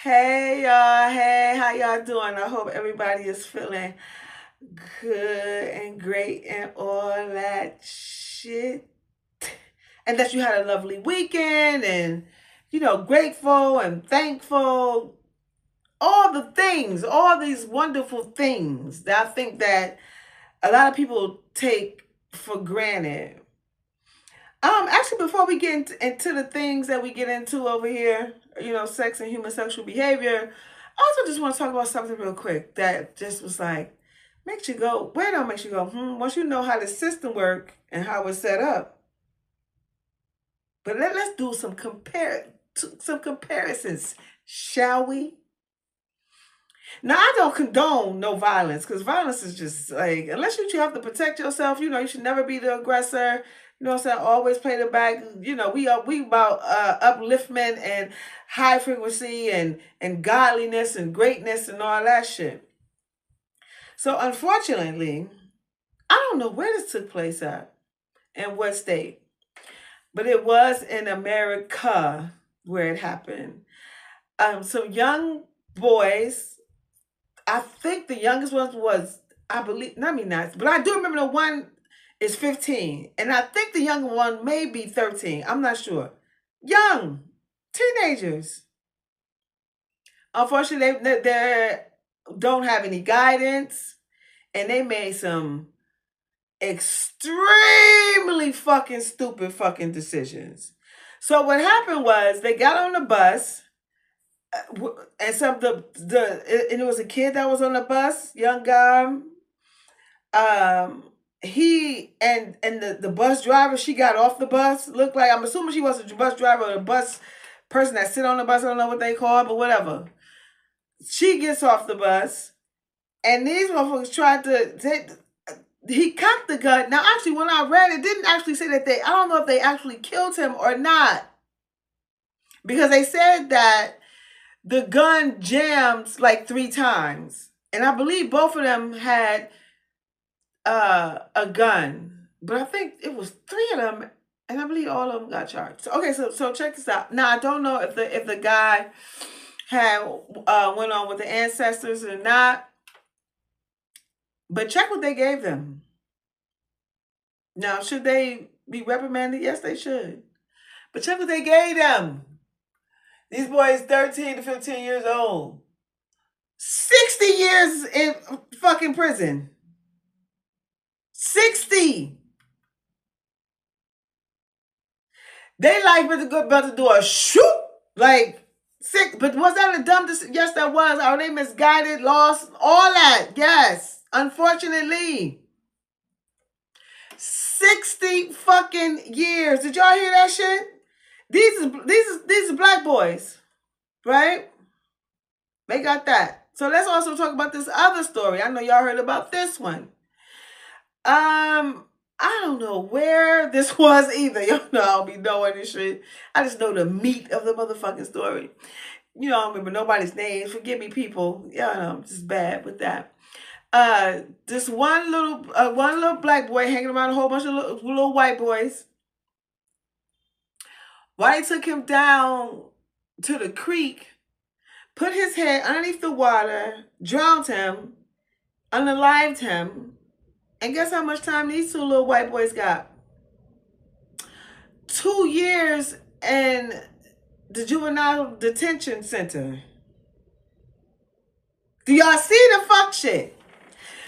Hey y'all, hey, how y'all doing? I hope everybody is feeling good and great and all that shit. And that you had a lovely weekend and, grateful and thankful. All the things, all these wonderful things that I think that a lot of people take for granted. Actually, before we get into the things that we get into over here, sex and human sexual behavior, I also just want to talk about something real quick that just was like, makes you go, where don't makes you go, once you know how the system work and how it's set up. But let's do some comparisons, shall we? Now, I don't condone no violence because violence is just like, unless you have to protect yourself, you should never be the aggressor. You know what I'm saying? Always play the back. We about upliftment and high frequency and godliness and greatness and all that shit. So, unfortunately, I don't know where this took place at and what state, but it was in America where it happened. Some young boys, I think the youngest one was, I believe, not me not, but I do remember the one is 15. And I think the younger one may be 13. I'm not sure. Young teenagers. Unfortunately, they don't have any guidance. And they made some extremely fucking stupid fucking decisions. So what happened was they got on the bus and and it was a kid that was on the bus, young guy. He and the bus driver, she got off the bus. Looked like, I'm assuming she was a bus driver or a bus person that sit on the bus. I don't know what they call it, but whatever. She gets off the bus, and these motherfuckers tried to take. He cocked the gun. Now, actually, when I read it, didn't actually say that I don't know if they actually killed him or not, because they said that the gun jammed like 3 times, and I believe both of them had a gun, but I think it was 3 of them, and I believe all of them got charged. So, okay, so check this out. Now, I don't know if the guy had went on with the ancestors or not, but check what they gave them. Now, should they be reprimanded? Yes, they should. But check what they gave them. These boys 13 to 15 years old. 60 years in fucking prison. 60. They like about to do a shoot. Like, sick. But was that a dumb decision? Yes, that was. Are they misguided, lost, all that? Yes. Unfortunately. 60 fucking years. Did y'all hear that shit? These are black boys, right? They got that. So let's also talk about this other story. I know y'all heard about this one. I don't know where this was either. Y'all know I don't be knowing this shit. I just know the meat of the motherfucking story. I don't remember nobody's names. Forgive me, people. Yeah, I'm just bad with that. This one little black boy hanging around a whole bunch of little white boys. Why they took him down to the creek, put his head underneath the water, drowned him, unalived him, and guess how much time these 2 little white boys got? 2 years in the juvenile detention center. Do y'all see the fuck shit?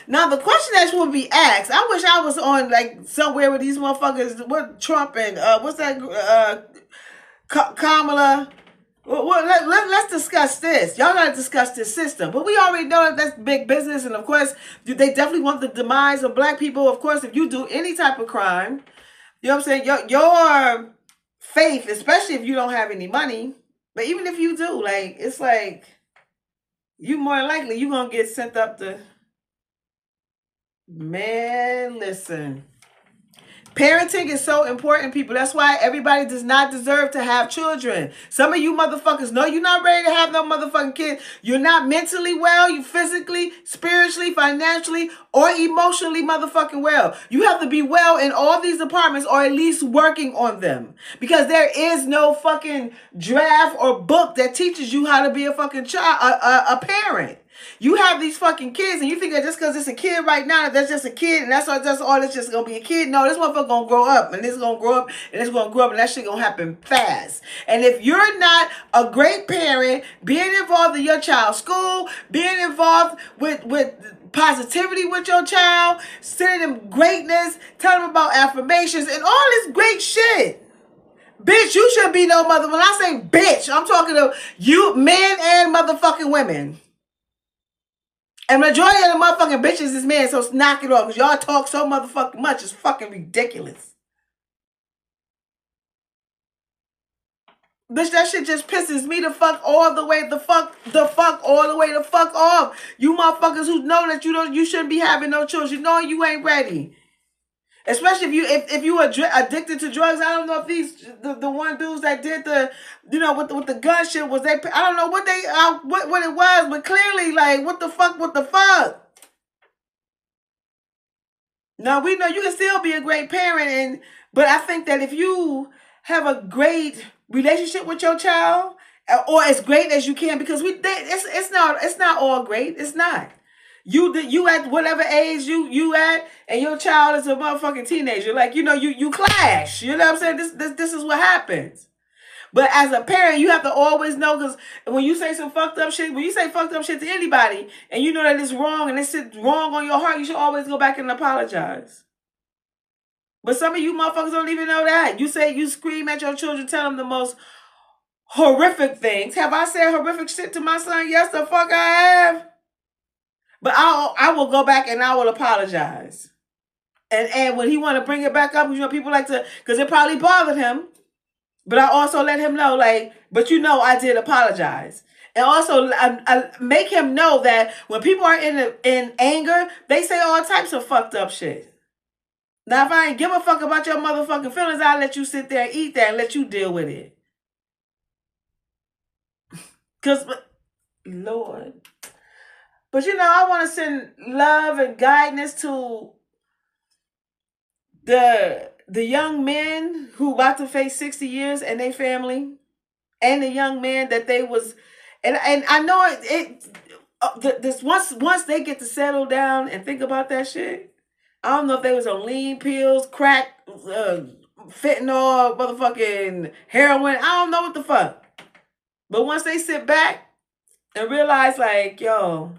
Now the question that will be asked, I wish I was on like somewhere with these motherfuckers, what Trump and what's that Kamala. Well, let's discuss this. Y'all gotta discuss this system. But we already know that that's big business, and of course, they definitely want the demise of black people. Of course, if you do any type of crime, you know what I'm saying? Your faith, especially if you don't have any money, but even if you do, like, it's like you more likely you're gonna get sent up to. Man, listen. Parenting is so important, people. That's why everybody does not deserve to have children. Some of you motherfuckers know you're not ready to have no motherfucking kids. You're not mentally well, you physically, spiritually, financially, or emotionally motherfucking well. You have to be well in all these departments, or at least working on them. Because there is no fucking draft or book that teaches you how to be a fucking child, a parent. You have these fucking kids, and you think that just because it's a kid right now, that's just a kid, and that's all. It's just gonna be a kid. No, this motherfucker gonna grow up, and this gonna grow up, and this gonna grow up, and that shit gonna happen fast. And if you're not a great parent, being involved in your child's school, being involved with positivity with your child, sending them greatness, telling them about affirmations, and all this great shit. Bitch, you should be no mother. When I say bitch, I'm talking to you, men and motherfucking women. And majority of the motherfucking bitches is men, so knock it off. Because y'all talk so motherfucking much. It's fucking ridiculous. Bitch, that shit just pisses me the fuck all the way the fuck all the way the fuck off. You motherfuckers who know that you shouldn't be having no children. You know you ain't ready. Especially if you are addicted to drugs. I don't know if the one dudes that did the with the gun shit was they. I don't know what they what it was, but clearly like what the fuck. Now we know you can still be a great parent, but I think that if you have a great relationship with your child, or as great as you can, because it's not all great. It's not. You at whatever age you at, and your child is a motherfucking teenager. Like you clash. You know what I'm saying? This is what happens. But as a parent, you have to always know, because when you say some fucked up shit, when you say fucked up shit to anybody, and you know that it's wrong and it's wrong on your heart, you should always go back and apologize. But some of you motherfuckers don't even know that. You say you scream at your children, tell them the most horrific things. Have I said horrific shit to my son? Yes, the fuck I have. But I will go back and I will apologize. And when he want to bring it back up, people like to, because it probably bothered him. But I also let him know, like, but I did apologize. And also I make him know that when people are in anger, they say all types of fucked up shit. Now, if I ain't give a fuck about your motherfucking feelings, I'll let you sit there and eat that and let you deal with it. Because, Lord. But, I want to send love and guidance to the young men who about to face 60 years and their family, and the young man that they was, and I know this once they get to settle down and think about that shit. I don't know if they was on lean pills, crack, fentanyl, motherfucking heroin. I don't know what the fuck. But once they sit back and realize, like, yo,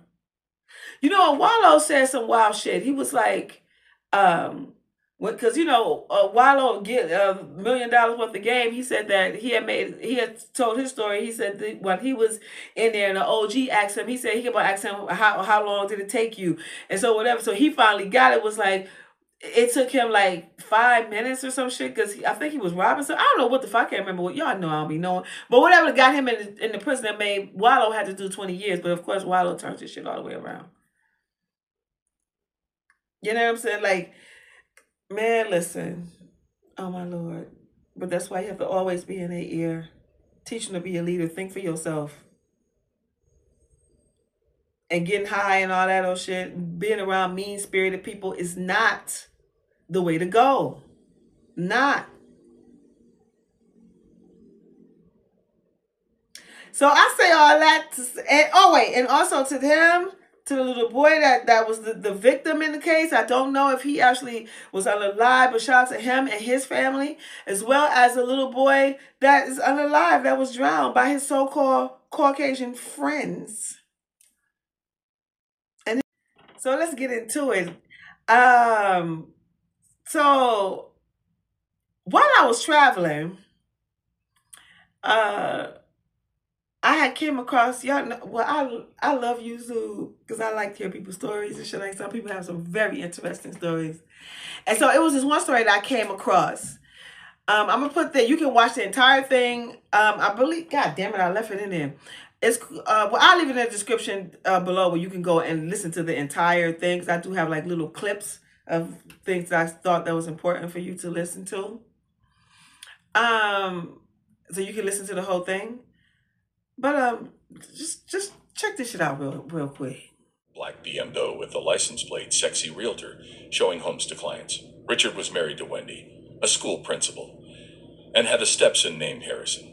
Wallow said some wild shit. He was like, because Wallow get $1 million worth of game. He said that he had told his story. He said that when he was in there and the OG asked him, he said he kept on asking him how long did it take you, and so whatever. So he finally got it. Was like it took him like 5 minutes or some shit, because I think he was robbing. So I don't know what the fuck. I can't remember what. Y'all know I don't be knowing. But whatever got him in the prison that made Wallow had to do 20 years. But of course Wallow turns his shit all the way around. You know what I'm saying? Like, man, listen. Oh, my Lord. But that's why you have to always be in their ear. Teach them to be a leader. Think for yourself. And getting high and all that old shit, being around mean-spirited people is not the way to go. Not. So I say all that and also to them, to the little boy that was the victim in the case. I don't know if he actually was unalive, but shout out to him and his family, as well as the little boy that is unalive, that was drowned by his so-called Caucasian friends. And so let's get into it. So while I was traveling, I had came across, y'all know, well, I love YouTube because I like to hear people's stories and shit. Like, some people have some very interesting stories. And so it was this one story that I came across. I'm going to put that, you can watch the entire thing. I believe, God damn it, I left it in there. It's, I'll leave it in the description below where you can go and listen to the entire thing, because I do have like little clips of things I thought that was important for you to listen to. Um, so you can listen to the whole thing. But just check this shit out real quick. Black BMW with the license plate Sexy Realtor, showing homes to clients. Richard was married to Wendy, a school principal, and had a stepson named Harrison.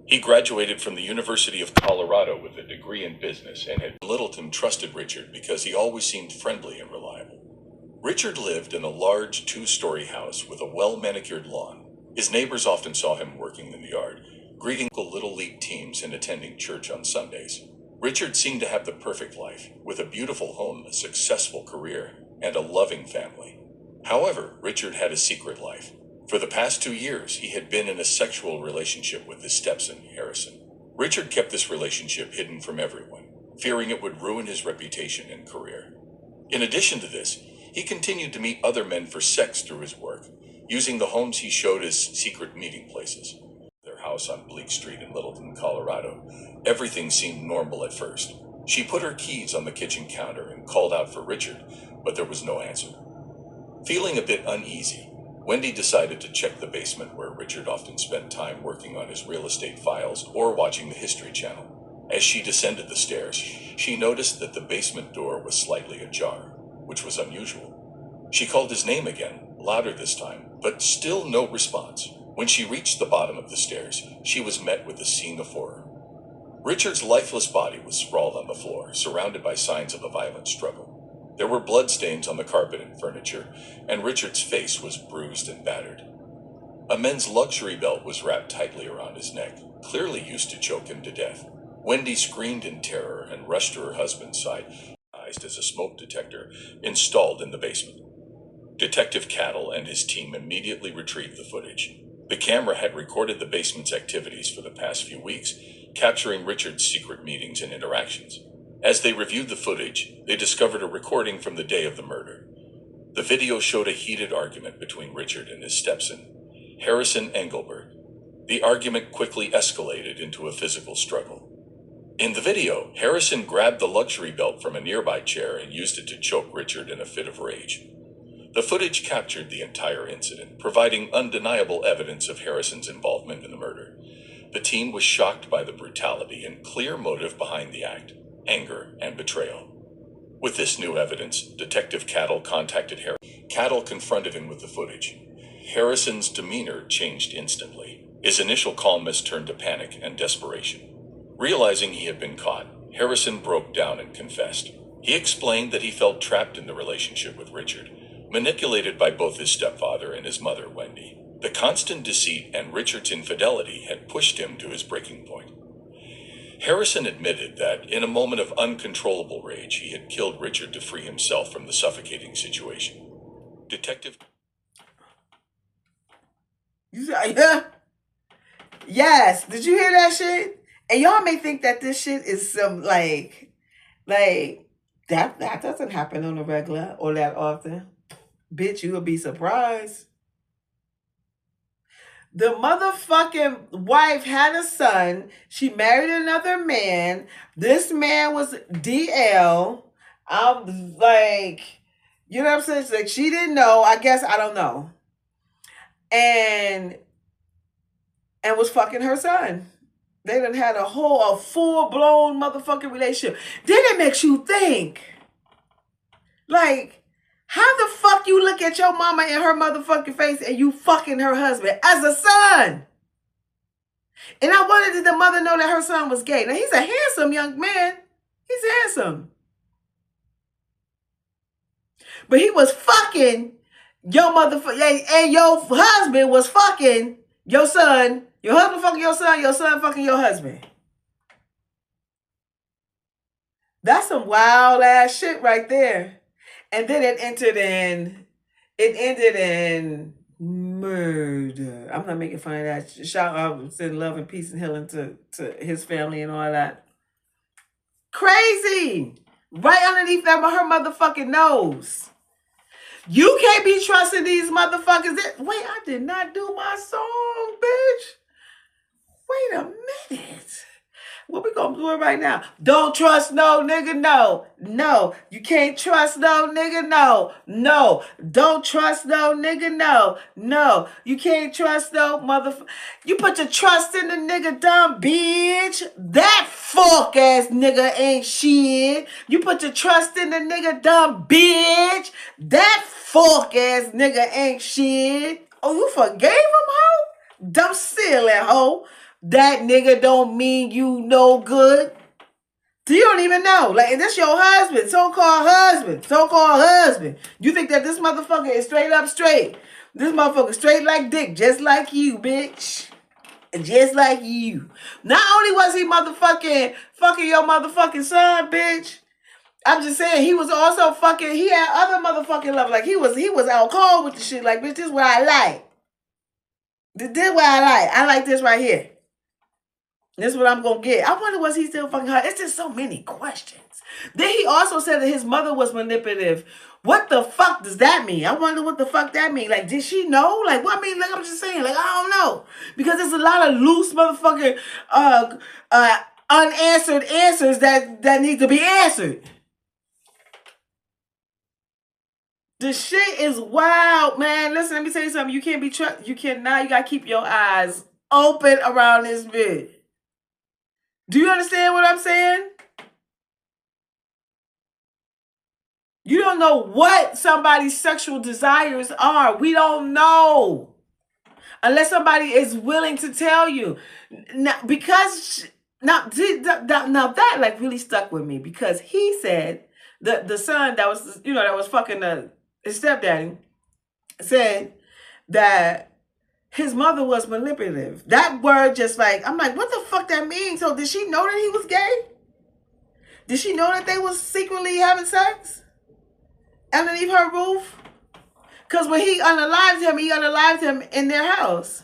He graduated from the University of Colorado with a degree in business and had Littleton trusted Richard because he always seemed friendly and reliable. Richard lived in a large two-story house with a well-manicured lawn. His neighbors often saw him working in the yard, greeting Little League teams and attending church on Sundays. Richard seemed to have the perfect life, with a beautiful home, a successful career, and a loving family. However, Richard had a secret life. For the past 2 years, he had been in a sexual relationship with his stepson, Harrison. Richard kept this relationship hidden from everyone, fearing it would ruin his reputation and career. In addition to this, he continued to meet other men for sex through his work, using the homes he showed as secret meeting places. Their house on Bleak Street in Littleton, Colorado. Everything seemed normal at first. She put her keys on the kitchen counter and called out for Richard, but there was no answer. Feeling a bit uneasy, Wendy decided to check the basement where Richard often spent time working on his real estate files or watching the History Channel. As she descended the stairs, she noticed that the basement door was slightly ajar, which was unusual. She called his name again, louder this time, but still no response. When she reached the bottom of the stairs, she was met with a scene of horror. Richard's lifeless body was sprawled on the floor, surrounded by signs of a violent struggle. There were bloodstains on the carpet and furniture, and Richard's face was bruised and battered. A men's luxury belt was wrapped tightly around his neck, clearly used to choke him to death. Wendy screamed in terror and rushed to her husband's side, as a smoke detector installed in the basement. Detective Cattle and his team immediately retrieved the footage. The camera had recorded the basement's activities for the past few weeks, capturing Richard's secret meetings and interactions. As they reviewed the footage, they discovered a recording from the day of the murder. The video showed a heated argument between Richard and his stepson, Harrison Engelbert. The argument quickly escalated into a physical struggle. In the video, Harrison grabbed the luxury belt from a nearby chair and used it to choke Richard in a fit of rage. The footage captured the entire incident, providing undeniable evidence of Harrison's involvement in the murder. The team was shocked by the brutality and clear motive behind the act: anger and betrayal. With this new evidence, Detective Cattle contacted Harrison. Cattle confronted him with the footage. Harrison's demeanor changed instantly. His initial calmness turned to panic and desperation. Realizing he had been caught, Harrison broke down and confessed. He explained that he felt trapped in the relationship with Richard, manipulated by both his stepfather and his mother, Wendy. The constant deceit and Richard's infidelity had pushed him to his breaking point. Harrison admitted that, in a moment of uncontrollable rage, he had killed Richard to free himself from the suffocating situation. Detective... You said, yeah? Yes. Did you hear that shit? And y'all may think that this shit is some, like, that doesn't happen on a regular or that often. Bitch, you would be surprised. The motherfucking wife had a son. She married another man. This man was DL. I'm like, you know what I'm saying? It's like she didn't know. I guess I don't know. And was fucking her son. They done had a full-blown motherfucking relationship. Then it makes you think, like, how the fuck you look at your mama in her motherfucking face and you fucking her husband as a son? And I wanted did the mother know that her son was gay. Now, he's a handsome young man. He's handsome. But he was fucking your motherfucker, and your husband was fucking your son. Your husband fucking your son fucking your husband. That's some wild ass shit right there. And then it ended in murder. I'm not making fun of that. Shout out, send love and peace and healing to his family and all that. Crazy. Right underneath her motherfucking nose. You can't be trusting these motherfuckers. Wait, I did not do my song, bitch. Wait a minute. What we gonna do it right now? Don't trust no nigga, no. No. You can't trust no nigga, no. No. Don't trust no nigga, no. No. You can't trust no motherfucker. You put your trust in the nigga, dumb bitch. That fuck ass nigga ain't shit. You put your trust in the nigga, dumb bitch. That fuck ass nigga ain't shit. Oh, you forgave him, hoe? Dumb silly hoe. That nigga don't mean you no good. You don't even know. Like, this your husband, so-called husband, so-called husband. You think that this motherfucker is straight up straight. This motherfucker straight like dick, just like you, bitch. Just like you. Not only was he motherfucking fucking your motherfucking son, bitch. I'm just saying, he was also fucking, he had other motherfucking love. Like, he was out cold with the shit. Like, bitch, this is what I like. This is what I like. I like this right here. This is what I'm gonna get. I wonder, was he still fucking her? It's just so many questions. Then he also said that his mother was manipulative. What the fuck does that mean? I wonder what the fuck that mean. Like, did she know? Like, what I mean, like, I'm just saying, like, I don't know. Because there's a lot of loose motherfucking unanswered answers that need to be answered. The shit is wild, man. Listen, let me tell you something. You can't be trusted. You cannot. You gotta keep your eyes open around this bitch. Do you understand what I'm saying? You don't know what somebody's sexual desires are. We don't know. Unless somebody is willing to tell you. Now, that like really stuck with me, because he said the son that was fucking his stepdaddy said that his mother was manipulative. That word just like, I'm like, what the fuck that means? So did she know that he was gay? Did she know that they was secretly having sex underneath her roof? Because when he unalived him in their house.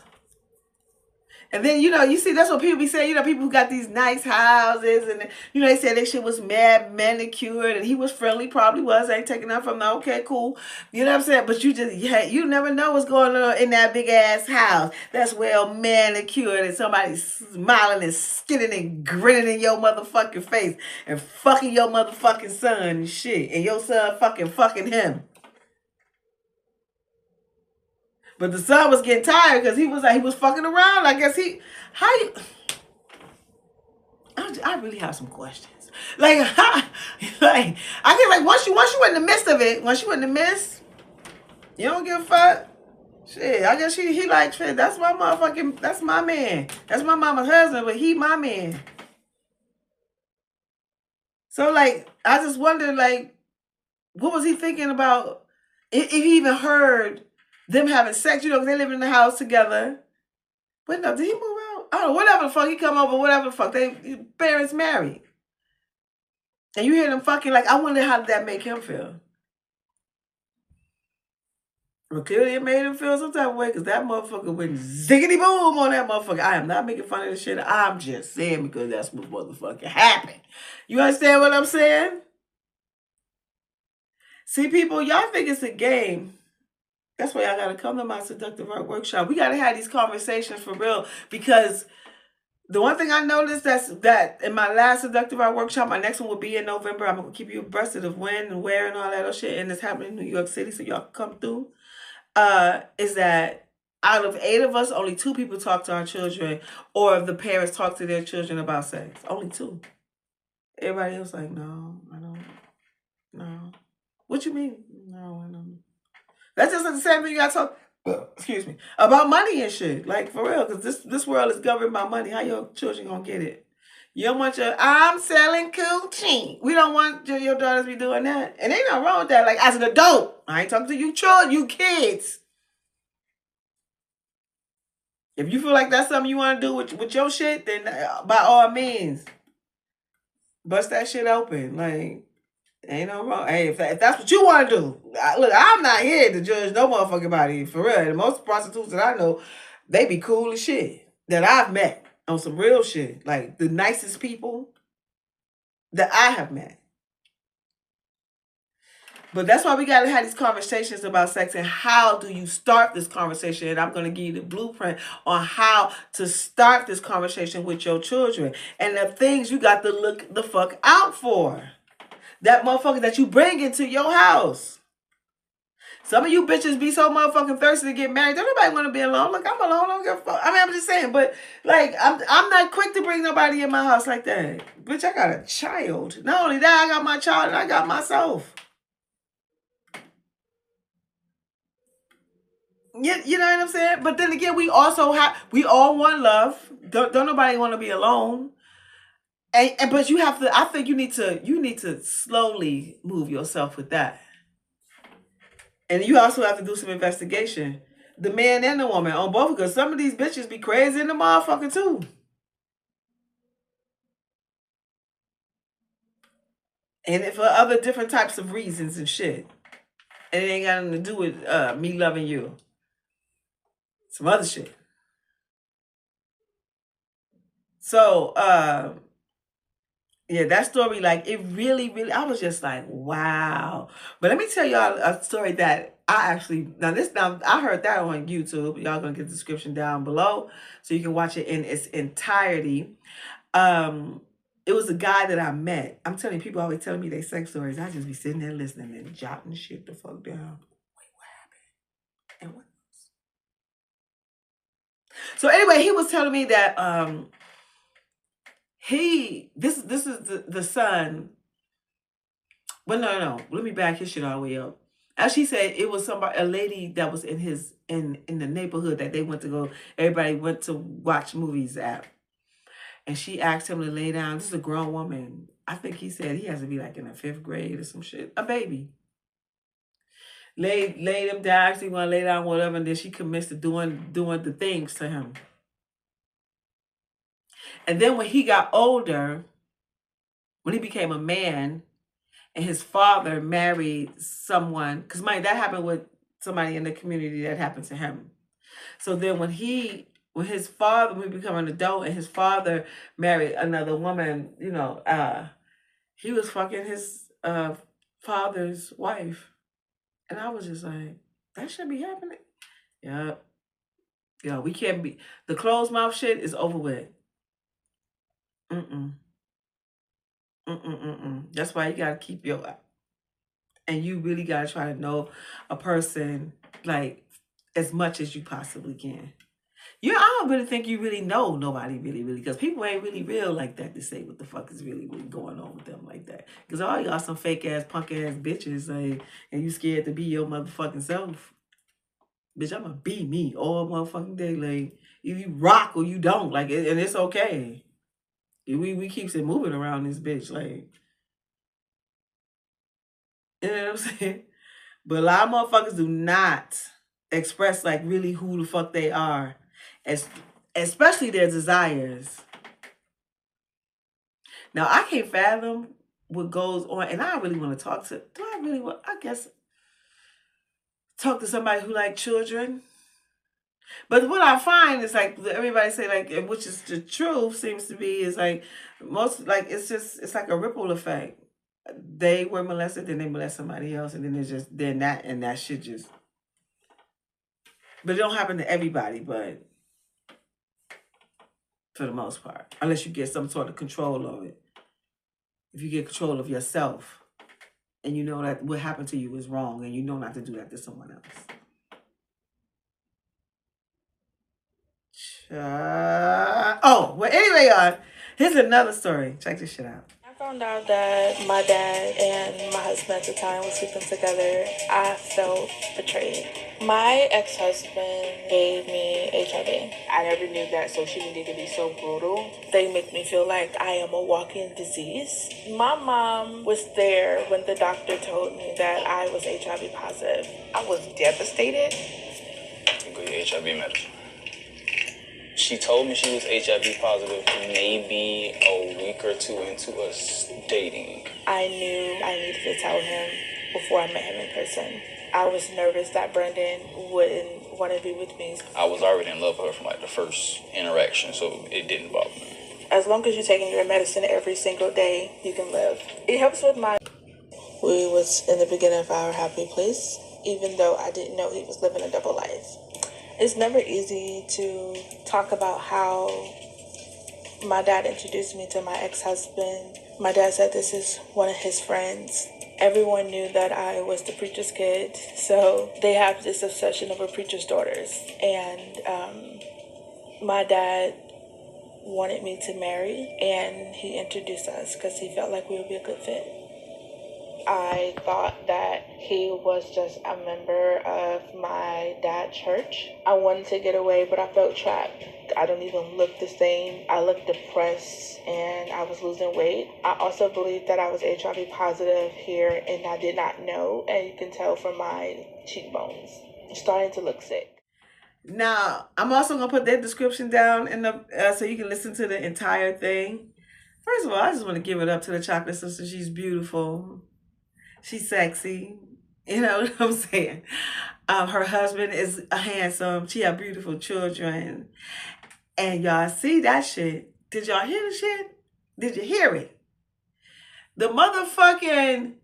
And then, you see, that's what people be saying. People who got these nice houses, and, they said their shit was mad manicured, and he was friendly, probably was. I ain't taking that from them. Okay, cool. You know what I'm saying? But you never know what's going on in that big ass house that's well manicured, and somebody's smiling and skinning and grinning in your motherfucking face and fucking your motherfucking son and shit. And your son fucking him. But the son was getting tired because he was fucking around. I guess I really have some questions. Like, I get like, once you in the midst of it, you don't give a fuck. Shit, I guess he like, shit, that's my man. That's my mama's husband, but he my man. So, like, I just wonder, like, what was he thinking about if he even heard them having sex, because they live in the house together. But no, did he move out? I don't know, whatever the fuck, he come over, whatever the fuck, they parents married. And you hear them fucking, like, I wonder how did that make him feel? Well, clearly it made him feel some type of way, because that motherfucker went ziggity boom on that motherfucker. I am not making fun of this shit. I'm just saying because that's what motherfucking happened. You understand what I'm saying? See, people, y'all think it's a game. That's why I gotta come to my seductive art workshop. We gotta have these conversations for real, because the one thing I noticed that in my last seductive art workshop, my next one will be in November. I'm gonna keep you abreast of when and where and all that other shit, and it's happening in New York City, so y'all can come through. Is that out of 8 of us, only 2 people talk to our children, or the parents talk to their children about sex. Only 2. Everybody else like, no, I don't. No. What you mean? No, I don't. That's just the same thing you got to talk, excuse me, about money and shit. Like, for real, because this world is governed by money. How your children gonna get it? You don't want I'm selling coochie. We don't want your daughters to be doing that. And ain't nothing wrong with that. Like, as an adult, I ain't talking to you children, you kids. If you feel like that's something you want to do with your shit, then by all means, bust that shit open. Like, ain't no wrong. Hey, if that's what you want to do, look, I'm not here to judge no motherfucking body, for real. And most prostitutes that I know, they be cool as shit that I've met on some real shit. Like, the nicest people that I have met. But that's why we got to have these conversations about sex and how do you start this conversation. And I'm going to give you the blueprint on how to start this conversation with your children and the things you got to look the fuck out for. That motherfucker that you bring into your house. Some of you bitches be so motherfucking thirsty to get married. Don't nobody want to be alone. Look, I'm alone. I don't give a fuck. I mean, I'm just saying, but like, I'm not quick to bring nobody in my house like that. Bitch, I got a child. Not only that, I got my child and I got myself. You know what I'm saying? But then again, we all want love. Don't nobody want to be alone. But you have to. I think you need to slowly move yourself with that. And you also have to do some investigation. The man and the woman on both, because some of these bitches be crazy in the motherfucker too. And for other different types of reasons and shit. And it ain't got nothing to do with me loving you. Some other shit. So, yeah, that story, like, it really, really, I was just like, wow. But let me tell y'all a story that I actually, now I heard that on YouTube. Y'all gonna get the description down below so you can watch it in its entirety. It was a guy that I met. I'm telling you, people always telling me their sex stories. I just be sitting there listening and jotting shit the fuck down. Wait, what happened? And what else? So anyway, he was telling me that this is the son. Well, no. Let me back his shit all the way up. As she said, it was a lady that was in the neighborhood that they went to go. Everybody went to watch movies at. And she asked him to lay down. This is a grown woman. I think he said he has to be like in the 5th grade or some shit. A baby. Laid him down. Actually want to lay down, whatever. And then she commenced to doing the things to him. And then when he got older, when he became a man, and his father married someone, because that happened with somebody in the community that happened to him. So then when he became an adult and his father married another woman, he was fucking his father's wife. And I was just like, that should be happening. Yeah. Yeah, we can't be, the closed mouth shit is over with. That's why you gotta keep and you really gotta try to know a person like as much as you possibly can. I don't really think you really know nobody really, because people ain't really real like that to say what the fuck is really, really going on with them like that. Because all y'all some fake ass, punk ass bitches, like, and you scared to be your motherfucking self. Bitch, I'm gonna be me all motherfucking day. Like, if you rock or you don't, like, and it's okay. We keeps it moving around this bitch, like, you know what I'm saying? But a lot of motherfuckers do not express like really who the fuck they are, especially their desires. Now, I can't fathom what goes on, and I really want to talk to, talk to somebody who like children. But what I find is like everybody say like, which is the truth seems to be, is like most, like, it's like a ripple effect. They were molested, then they molest somebody else, and then that shit just, but it don't happen to everybody, but for the most part, unless you get some sort of control of it. If you get control of yourself and you know that what happened to you is wrong and you know not to do that to someone else. Well, anyway, here's another story. Check this shit out. I found out that my dad and my husband at the time was sleeping together. I felt betrayed. My ex-husband gave me HIV. I never knew that, so she needed to be so brutal. They make me feel like I am a walking disease. My mom was there when the doctor told me that I was HIV positive. I was devastated. Good HIV medicine. She told me she was HIV positive maybe a week or two into us dating. I knew I needed to tell him before I met him in person. I was nervous that Brendan wouldn't want to be with me. I was already in love with her from like the first interaction, so it didn't bother me. As long as you're taking your medicine every single day, you can live. It helps with my We was in the beginning of our happy place, even though I didn't know he was living a double life. It's never easy to talk about how my dad introduced me to my ex-husband. My dad said this is one of his friends. Everyone knew that I was the preacher's kid, so they have this obsession over preacher's daughters. And my dad wanted me to marry, and he introduced us because he felt like we would be a good fit. I thought that he was just a member of my dad's church. I wanted to get away, but I felt trapped. I don't even look the same. I looked depressed and I was losing weight. I also believed that I was HIV positive here and I did not know. And you can tell from my cheekbones. I'm starting to look sick. Now, I'm also going to put that description down in the so you can listen to the entire thing. First of all, I just want to give it up to the Chocolate Sister. She's beautiful. She's sexy. You know what I'm saying? Her husband is handsome. She have beautiful children. And y'all see that shit. Did y'all hear the shit? Did you hear it? The motherfucking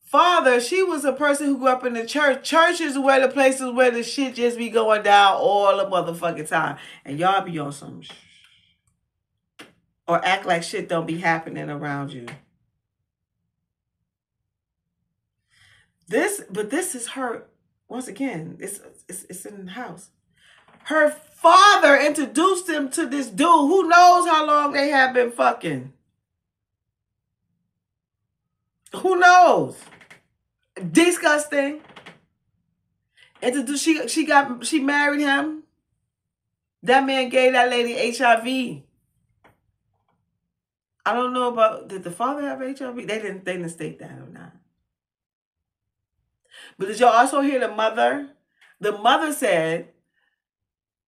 father, she was a person who grew up in the church. Churches were the places where the shit just be going down all the motherfucking time. And y'all be on some or act like shit don't be happening around you. This is her. Once again, it's in the house. Her father introduced him to this dude. Who knows how long they have been fucking? Who knows? Disgusting. She married him. That man gave that lady HIV. I don't know about, did the father have HIV? They didn't state that or not. But did y'all also hear the mother? The mother said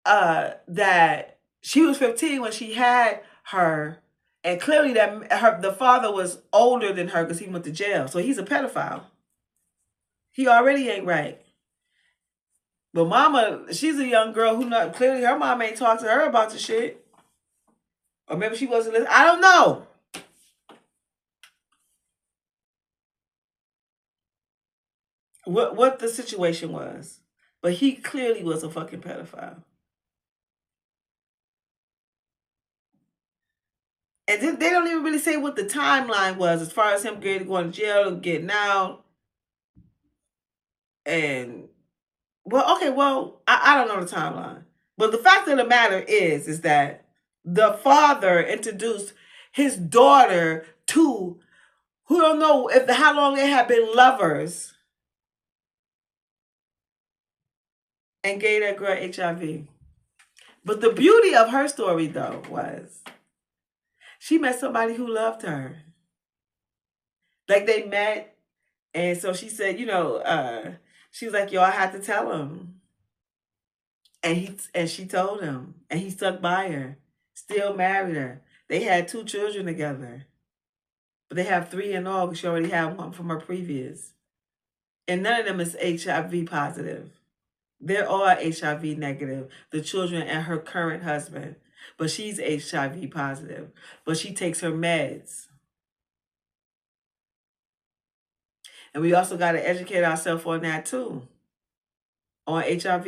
that she was 15 when she had her, and clearly that the father was older than her because he went to jail. So he's a pedophile. He already ain't right. But mama, she's a young girl who clearly her mom ain't talked to her about the shit. Or maybe she wasn't listening. I don't know. What the situation was. But he clearly was a fucking pedophile. And then they don't even really say what the timeline was as far as him going to jail and getting out. And, I don't know the timeline. But the fact of the matter is that the father introduced his daughter to, who don't know how long they had been lovers, and gave that girl HIV. But the beauty of her story, though, was she met somebody who loved her. Like, they met, and so she said, she was like, yo, I had to tell him. And she told him, and he stuck by her, still married her. They had 2 children together. But they have 3 in all because she already had 1 from her previous. And none of them is HIV positive. They're all HIV negative, the children and her current husband. But she's HIV positive. But she takes her meds. And we also got to educate ourselves on that too. On HIV.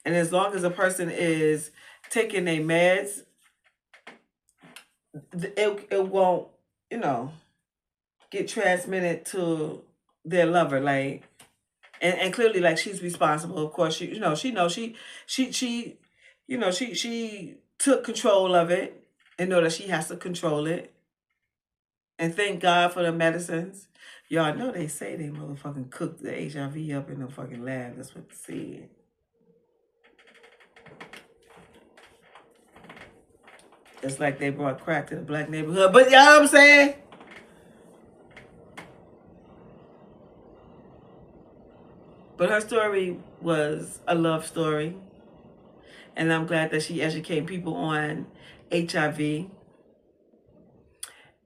And as long as a person is taking their meds, it won't, get transmitted to their lover. Like, and clearly, like, she's responsible. Of course, she took control of it and know that she has to control it. And thank God for the medicines. Y'all know they say they motherfucking cook the HIV up in the fucking lab. That's what they said. It's like they brought crack to the black neighborhood. But you know what I'm saying? But her story was a love story. And I'm glad that she educated people on HIV.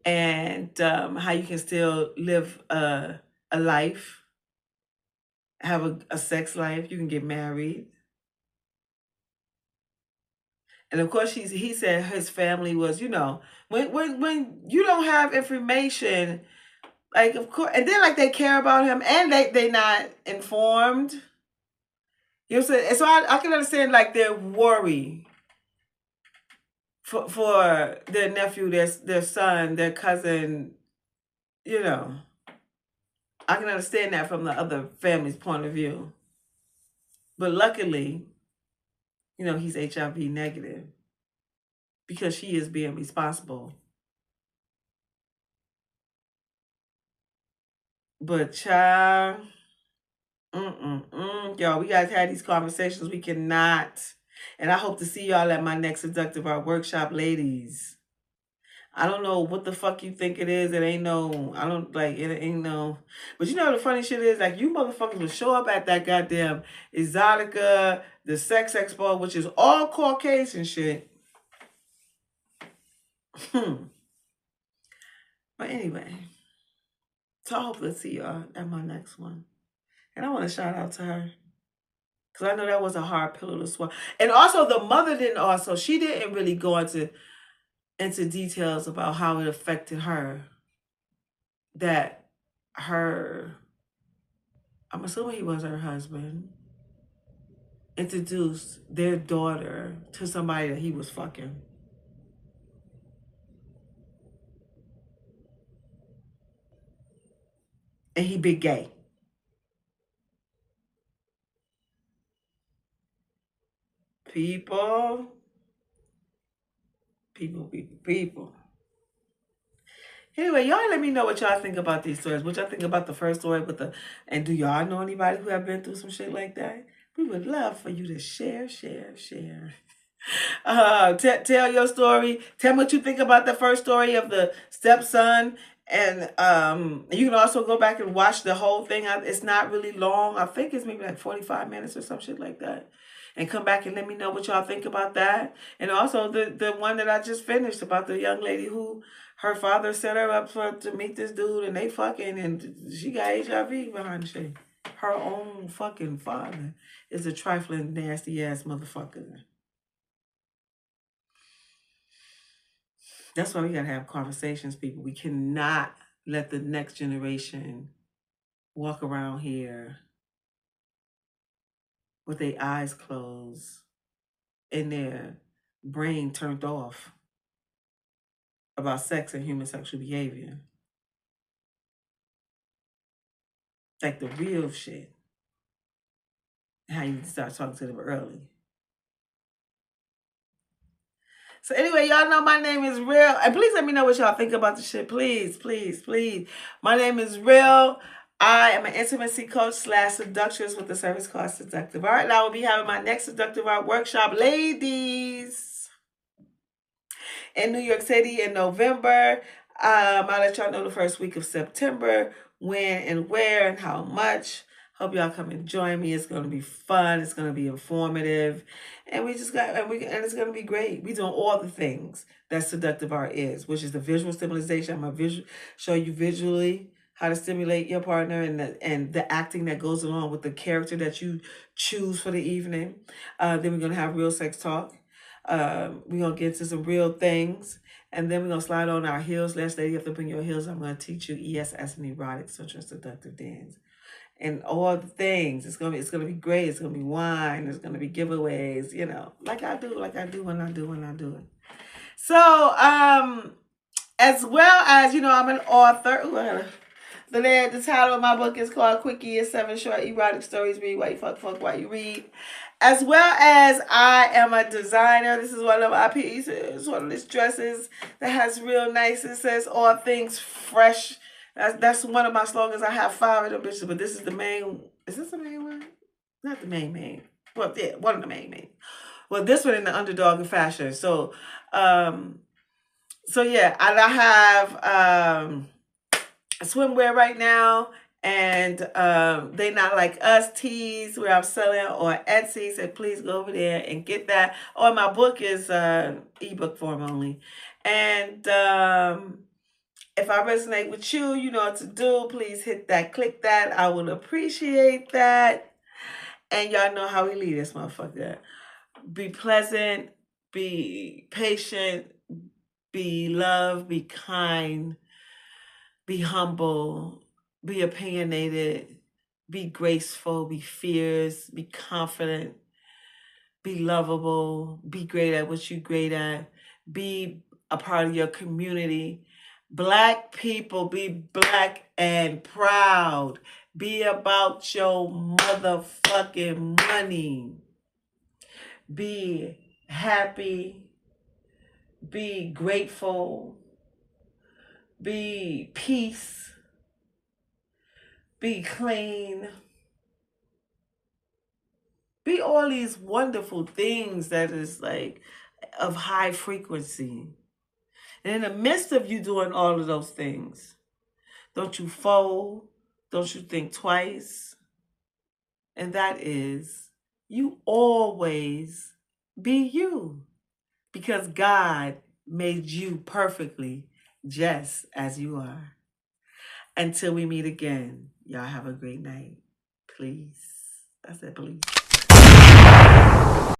And how you can still live a life. Have a sex life. You can get married. And of course, he said his family was, when you don't have information, like, of course, and then, like, they care about him and they not informed. You know what I'm saying? And so I can understand, like, their worry for their nephew, their son, their cousin, you know. I can understand that from the other family's point of view. But luckily, he's HIV negative because she is being responsible. But child, y'all, we gotta have these conversations. We cannot. And I hope to see y'all at my next Seductive Art Workshop, ladies. I don't know what the fuck you think it is. It ain't no, I don't, like, it ain't no. But the funny shit is, like, you motherfuckers will show up at that goddamn Exotica, the Sex Expo, which is all Caucasian shit. But anyway, so I hope to see y'all at my next one. And I want to shout out to her, because I know that was a hard pillow to swallow. And also, the mother she didn't really go into details about how it affected her. That I'm assuming he was her husband, introduced their daughter to somebody that he was fucking. And he big gay. People. Anyway, y'all let me know what y'all think about these stories. What y'all think about the first story and do y'all know anybody who have been through some shit like that? We would love for you to share. Tell your story. Tell me what you think about the first story of the stepson. And you can also go back and watch the whole thing. It's not really long. I think it's maybe like 45 minutes or some shit like that. And come back and let me know what y'all think about that. And also the one that I just finished about the young lady who her father set her up to meet this dude, and they fucking, and she got HIV behind the shit. Her own fucking father is a trifling, nasty ass motherfucker. That's why we gotta have conversations, people. We cannot let the next generation walk around here with their eyes closed and their brain turned off about sex and human sexual behavior. Like the real shit. How you start talking to them early. So anyway, y'all know my name is Real. And please let me know what y'all think about the shit. Please. My name is Real. I am an intimacy coach / seductress with a service called Seductive Art. And I will be having my next Seductive Art workshop, ladies, in New York City in November. I'll let y'all know the first week of September, when and where and how much. Hope y'all come and join me. It's gonna be fun. It's gonna be informative, and it's gonna be great. We doing all the things that seductive art is, which is the visual stimulation. I'm gonna show you visually how to stimulate your partner, and the acting that goes along with the character that you choose for the evening. Then we're gonna have real sex talk. We're gonna get into some real things. And then we're going to slide on our heels. Last lady, you have to bring your heels. I'm going to teach you ESS and erotic, sensual, seductive dance. And all the things. It's gonna be great. It's gonna be wine. There's gonna be giveaways, like I do when I do it. So, as well as, I'm an author. The title of my book is called Quickie is 7 Short Erotic Stories. Read while you fuck while you read. As well as I am a designer. This is one of my pieces. One of these dresses that has real nice. It says all things fresh. That's one of my slogans. I have 5 of them bitches, but this is the main. Is this the main one? Not the main. Well, yeah, one of the main. Well, this one in the underdog of fashion. So yeah, and I have swimwear right now, and They Not Like Us tees where I'm selling on Etsy. So please go over there and get that. Oh, my book is ebook form only. And if I resonate with you, you know what to do. Please hit that, click that. I will appreciate that. And y'all know how we leave this motherfucker. Be pleasant, Be patient, be loved, be kind, be humble, be opinionated, be graceful, be fierce, be confident, be lovable, be great at what you're great at, be a part of your community. Black people, be black and proud. Be about your motherfucking money. Be happy. Be grateful. Be peace. Be clean. Be all these wonderful things that is like of high frequency. And in the midst of you doing all of those things, don't you fold, don't you think twice. And that is, you always be you. Because God made you perfectly just as you are. Until we meet again, y'all have a great night. Please. I said please.